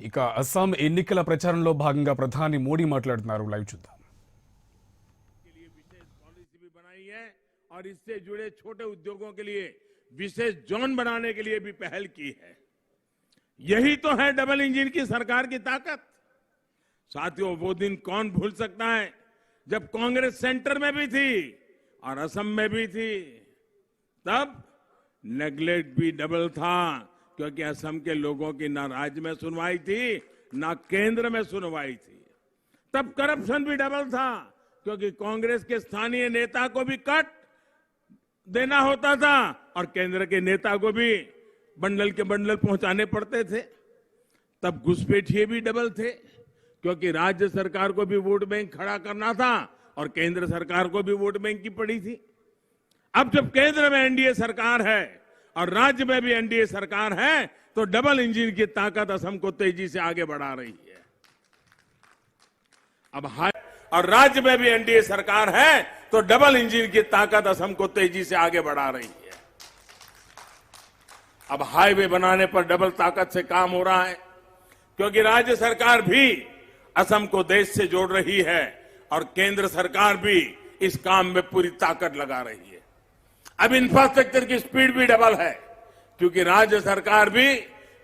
ఇక అస్సాం ఎన్నికల ప్రచారంలో భాగంగా ప్రధాని మోడీ మాట్లాడుతున్నారు. లైవ్ చూద్దాం. पॉलिसी भी बनाई है और इससे जुड़े छोटे उद्योगों के लिए विशेष जोन बनाने के लिए भी पहल की है। यही तो है डबल इंजन की सरकार की ताकत। साथियों, वो दिन कौन भूल सकता है जब कांग्रेस सेंटर में भी थी और असम में भी थी। तब नेगलेक्ट भी डबल था, क्योंकि असम के लोगों की ना राज्य में सुनवाई थी ना केंद्र में सुनवाई थी। तब करप्शन भी डबल था, क्योंकि कांग्रेस के स्थानीय नेता को भी कट देना होता था और केंद्र के नेता को भी बंडल के बंडल पहुंचाने पड़ते थे। तब घुसपैठिए भी डबल थे, क्योंकि राज्य सरकार को भी वोट बैंक खड़ा करना था और केंद्र सरकार को भी वोट बैंक की पड़ी थी। अब जब केंद्र में एनडीए सरकार है और राज्य में भी एनडीए सरकार है, तो डबल इंजन की ताकत असम को तेजी से आगे बढ़ा रही है। अब और राज्य में भी एनडीए सरकार है, तो डबल इंजन की ताकत असम को तेजी से आगे बढ़ा रही है। अब हाईवे बनाने पर डबल ताकत से काम हो रहा है, क्योंकि राज्य सरकार भी असम को देश से जोड़ रही है और केंद्र सरकार भी इस काम में पूरी ताकत लगा रही है। अब इंफ्रास्ट्रक्चर की स्पीड भी डबल है, क्योंकि राज्य सरकार भी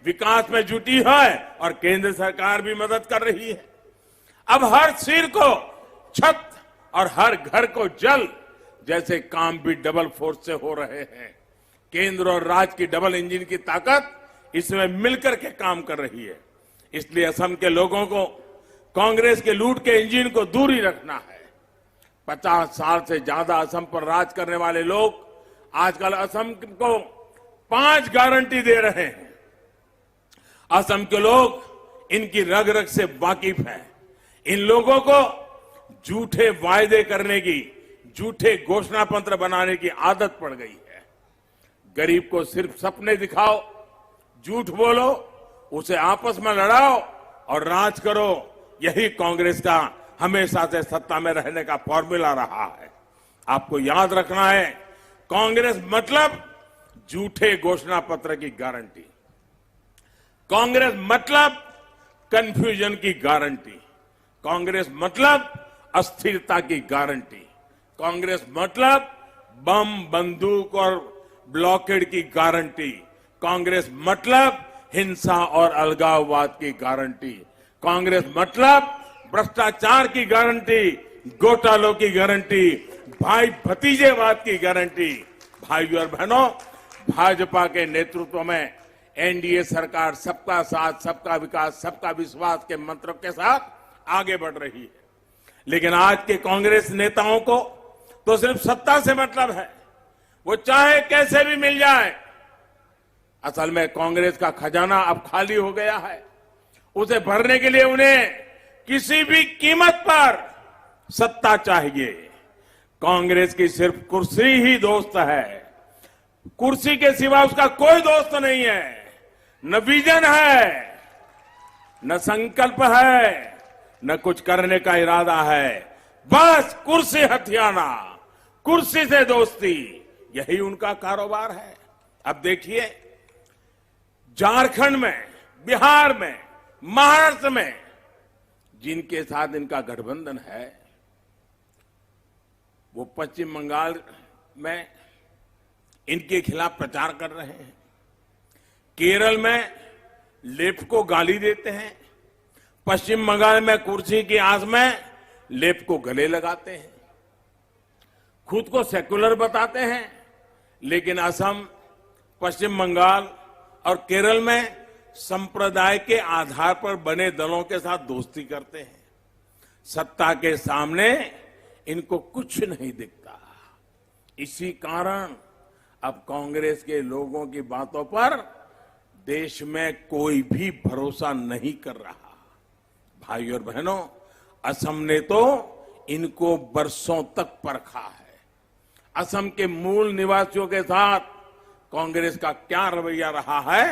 विकास में जुटी है और केंद्र सरकार भी मदद कर रही है। अब हर सिर को छत और हर घर को जल जैसे काम भी डबल फोर्स से हो रहे हैं। केंद्र और राज्य की डबल इंजन की ताकत इसमें मिलकर के काम कर रही है। इसलिए असम के लोगों को कांग्रेस के लूट के इंजन को दूर ही रखना है। 50 साल से ज्यादा असम पर राज करने वाले लोग आजकल असम को 5 गारंटी दे रहे हैं। असम के लोग इनकी रग रग से वाकिफ हैं। इन लोगों को झूठे वायदे करने की, झूठे घोषणा पत्र बनाने की आदत पड़ गई है। गरीब को सिर्फ सपने दिखाओ, झूठ बोलो, उसे आपस में लड़ाओ और राज करो। यही कांग्रेस का हमेशा से सत्ता में रहने का फॉर्मूला रहा है। आपको याद रखना है, कांग्रेस मतलब झूठे घोषणा पत्र की गारंटी, कांग्रेस मतलब कंफ्यूजन की गारंटी, कांग्रेस मतलब अस्थिरता की गारंटी, कांग्रेस मतलब बम, बंदूक और ब्लॉकेड की गारंटी, कांग्रेस मतलब हिंसा और अलगाववाद की गारंटी, कांग्रेस मतलब भ्रष्टाचार की गारंटी, घोटालों की गारंटी, भाई भतीजेवाद की गारंटी। भाइयों और बहनों, भाजपा के नेतृत्व में एनडीए सरकार सबका साथ, सबका विकास, सबका विश्वास के मंत्र के साथ आगे बढ़ रही है। लेकिन आज के कांग्रेस नेताओं को तो सिर्फ सत्ता से मतलब है, वो चाहे कैसे भी मिल जाए। असल में कांग्रेस का खजाना अब खाली हो गया है। उसे भरने के लिए उन्हें किसी भी कीमत पर सत्ता चाहिए। कांग्रेस की सिर्फ कुर्सी ही दोस्त है, कुर्सी के सिवा उसका कोई दोस्त नहीं है। न विजन है, न संकल्प है, न कुछ करने का इरादा है। बस कुर्सी हथियाना, कुर्सी से दोस्ती, यही उनका कारोबार है। अब देखिए, झारखंड में, बिहार में, महाराष्ट्र में जिनके साथ इनका गठबंधन है, वो पश्चिम बंगाल में इनके खिलाफ प्रचार कर रहे हैं। केरल में लेफ्ट को गाली देते हैं। पश्चिम बंगाल में कुर्सी की आस में लेफ्ट को गले लगाते हैं। खुद को सेकुलर बताते हैं, लेकिन असम, पश्चिम बंगाल और केरल में संप्रदाय के आधार पर बने दलों के साथ दोस्ती करते हैं। सत्ता के सामने इनको कुछ नहीं दिखता। इसी कारण अब कांग्रेस के लोगों की बातों पर देश में कोई भी भरोसा नहीं कर रहा। भाइयों और बहनों, असम ने तो इनको बरसों तक परखा है। असम के मूल निवासियों के साथ कांग्रेस का क्या रवैया रहा है,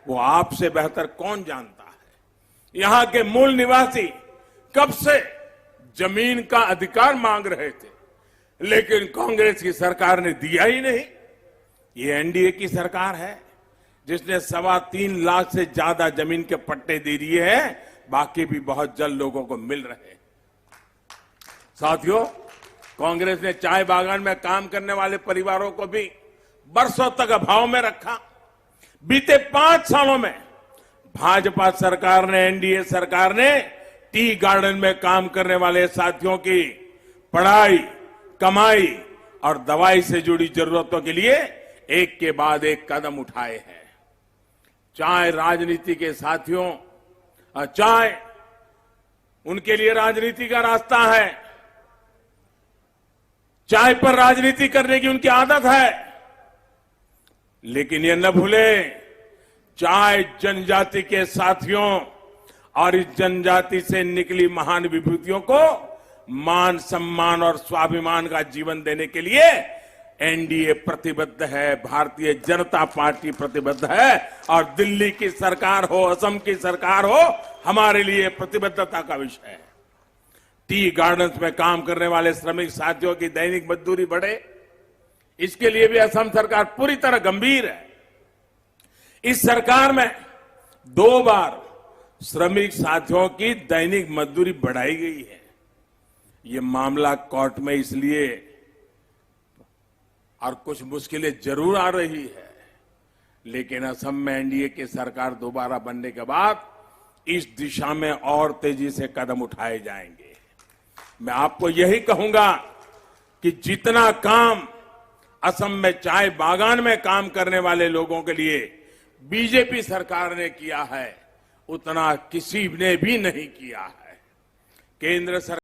वो आपसे बेहतर कौन जानता है। यहां के मूल निवासी कब से जमीन का अधिकार मांग रहे थे, लेकिन कांग्रेस की सरकार ने दिया ही नहीं। ये एनडीए की सरकार है जिसने 3.25 लाख से ज्यादा जमीन के पट्टे दे दिए हैं, बाकी भी बहुत जल्द लोगों को मिल रहे हैं। साथियों, कांग्रेस ने चाय बागान में काम करने वाले परिवारों को भी बरसों तक अभाव में रखा। बीते 5 सालों में भाजपा सरकार ने, एनडीए सरकार ने टी गार्डन में काम करने वाले साथियों की पढ़ाई, कमाई और दवाई से जुड़ी जरूरतों के लिए एक के बाद एक कदम उठाए हैं। चाय राजनीति के साथियों, चाय उनके लिए राजनीति का रास्ता है। चाय पर राजनीति करने की उनकी आदत है, लेकिन ये न भूलें, चाय जनजाति के साथियों और इस जनजाति से निकली महान विभूतियों को मान, सम्मान और स्वाभिमान का जीवन देने के लिए एनडीए प्रतिबद्ध है, भारतीय जनता पार्टी प्रतिबद्ध है और दिल्ली की सरकार हो, असम की सरकार हो, हमारे लिए प्रतिबद्धता का विषय है। टी गार्डन्स में काम करने वाले श्रमिक साथियों की दैनिक मजदूरी बढ़े, इसके लिए भी असम सरकार पूरी तरह गंभीर है। इस सरकार में 2 बार श्रमिक साथियों की दैनिक मजदूरी बढ़ाई गई है। ये मामला कोर्ट में इसलिए और कुछ मुश्किलें जरूर आ रही है, लेकिन असम में एनडीए की सरकार दोबारा बनने के बाद इस दिशा में और तेजी से कदम उठाए जाएंगे। मैं आपको यही कहूंगा कि जितना काम असम में चाय बागान में काम करने वाले लोगों के लिए बीजेपी सरकार ने किया है, उतना किसी ने भी नहीं किया है। केंद्र सरकार